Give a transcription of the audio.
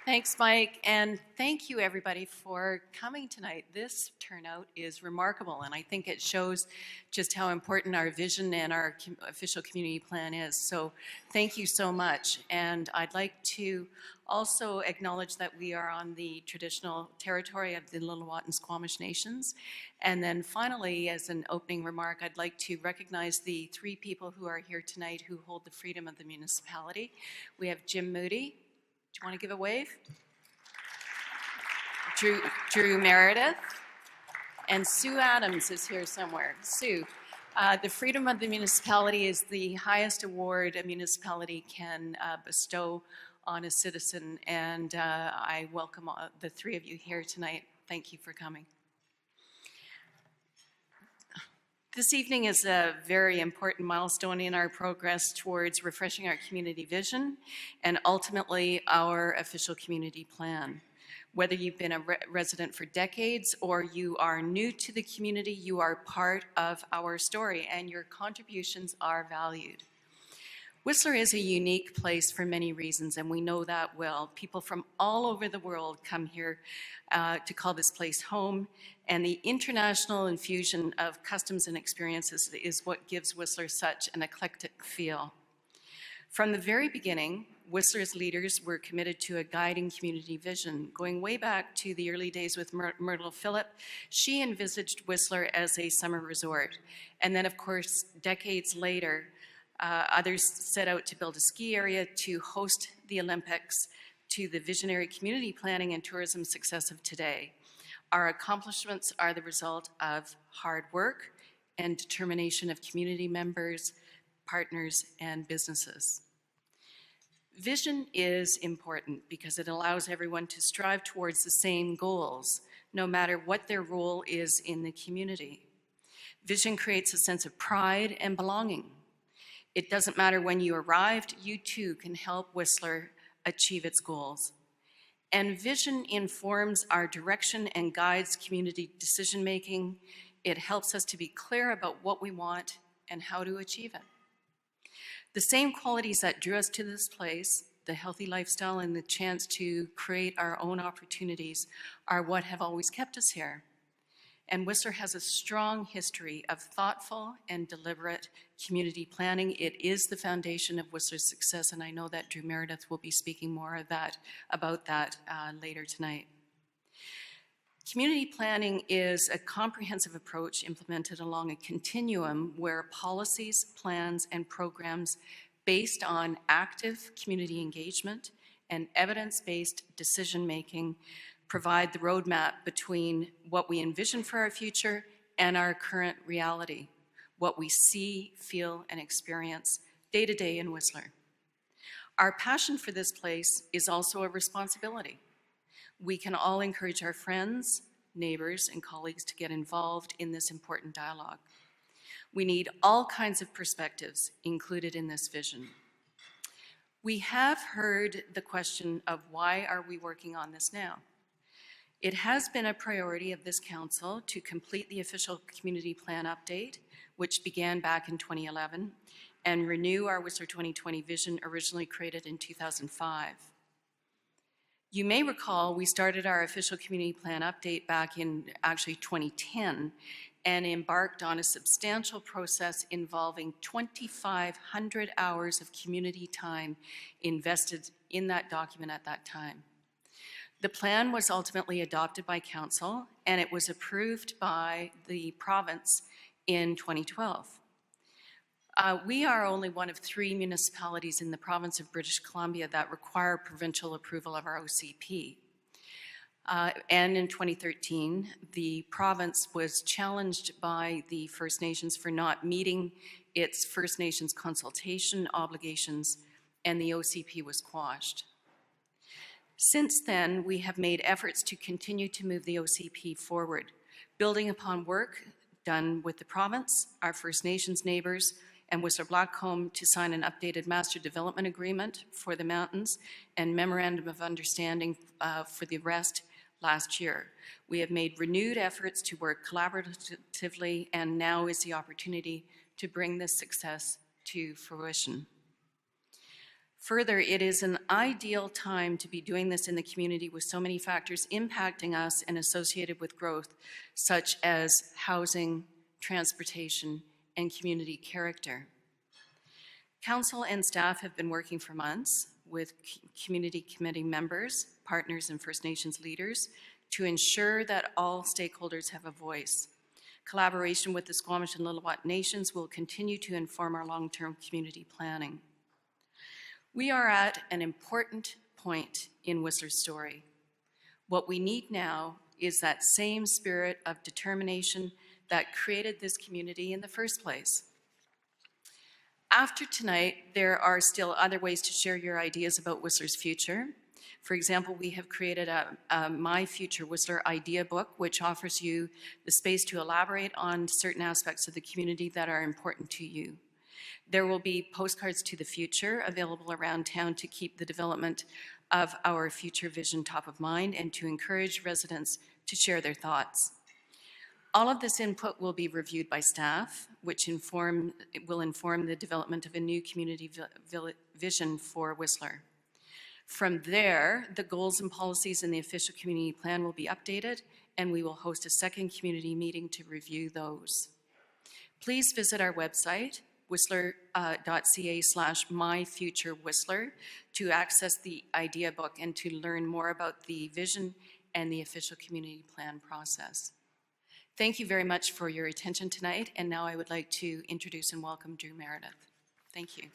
Thanks, Mike, and thank you everybody for coming tonight. This turnout is remarkable, and I think it shows just how important our vision and our official community plan is. So thank you so much. And I'd like to also acknowledge that we are on the traditional territory of the Lillooet and Squamish Nations. And then finally, as an opening remark, I'd like to recognize the three people who are here tonight who hold the freedom of the municipality. We have Jim Moody. Do you want to give a wave? Drew Meredith. And Sue Adams is here somewhere. Sue, the Freedom of the Municipality is the highest award a municipality can bestow on a citizen, and I welcome the three of you here tonight. Thank you for coming. This evening is a very important milestone in our progress towards refreshing our community vision and ultimately our official community plan. Whether you've been a resident for decades or you are new to the community, you are part of our story and your contributions are valued. Whistler is a unique place for many reasons, and we know that well. People from all over the world come here to call this place home, and the international infusion of customs and experiences is what gives Whistler such an eclectic feel. From the very beginning, Whistler's leaders were committed to a guiding community vision. Going way back to the early days with Myrtle Phillip, she envisaged Whistler as a summer resort. And then, of course, decades later, others set out to build a ski area to host the Olympics, to the visionary community planning and tourism success of today. Our accomplishments are the result of hard work and determination of community members, partners, and businesses. Vision is important because it allows everyone to strive towards the same goals, no matter what their role is in the community. Vision creates a sense of pride and belonging. It doesn't matter when you arrived, you too can help Whistler achieve its goals. And vision informs our direction and guides community decision-making. It helps us to be clear about what we want and how to achieve it. The same qualities that drew us to this place, the healthy lifestyle and the chance to create our own opportunities, are what have always kept us here. And Whistler has a strong history of thoughtful and deliberate community planning. It is the foundation of Whistler's success, and I know that Drew Meredith will be speaking more about that later tonight. Community planning is a comprehensive approach implemented along a continuum where policies, plans, and programs based on active community engagement and evidence-based decision-making provide the roadmap between what we envision for our future and our current reality, what we see, feel, and experience day to day in Whistler. Our passion for this place is also a responsibility. We can all encourage our friends, neighbors, and colleagues to get involved in this important dialogue. We need all kinds of perspectives included in this vision. We have heard the question of why are we working on this now? It has been a priority of this council to complete the official community plan update, which began back in 2011, and renew our Whistler 2020 vision originally created in 2005. You may recall we started our official community plan update back in actually 2010 and embarked on a substantial process involving 2,500 hours of community time invested in that document at that time. The plan was ultimately adopted by council and it was approved by the province in 2012. We are only one of 3 municipalities in the province of British Columbia that require provincial approval of our OCP. And in 2013, the province was challenged by the First Nations for not meeting its First Nations consultation obligations, and the OCP was quashed. Since then, we have made efforts to continue to move the OCP forward, building upon work done with the province, our First Nations neighbors, and Whistler Blackcomb to sign an updated master development agreement for the mountains and memorandum of understanding for the rest last year. We have made renewed efforts to work collaboratively, and now is the opportunity to bring this success to fruition. Further, it is an ideal time to be doing this in the community with so many factors impacting us and associated with growth, such as housing, transportation, and community character. Council and staff have been working for months with community committee members, partners, and First Nations leaders to ensure that all stakeholders have a voice. Collaboration with the Squamish and Lillooet Nations will continue to inform our long-term community planning. We are at an important point in Whistler's story. What we need now is that same spirit of determination that created this community in the first place. After tonight, there are still other ways to share your ideas about Whistler's future. For example, we have created a MyFutureWhistler idea book, which offers you the space to elaborate on certain aspects of the community that are important to you. There will be postcards to the future available around town to keep the development of our future vision top of mind and to encourage residents to share their thoughts. All of this input will be reviewed by staff, which will inform the development of a new community vision for Whistler. From there, the goals and policies in the official community plan will be updated, and we will host a second community meeting to review those. Please visit our website, whistler.ca/MyFutureWhistler, to access the idea book and to learn more about the vision and the official community plan process. Thank you very much for your attention tonight, and now I would like to introduce and welcome Drew Meredith. Thank you.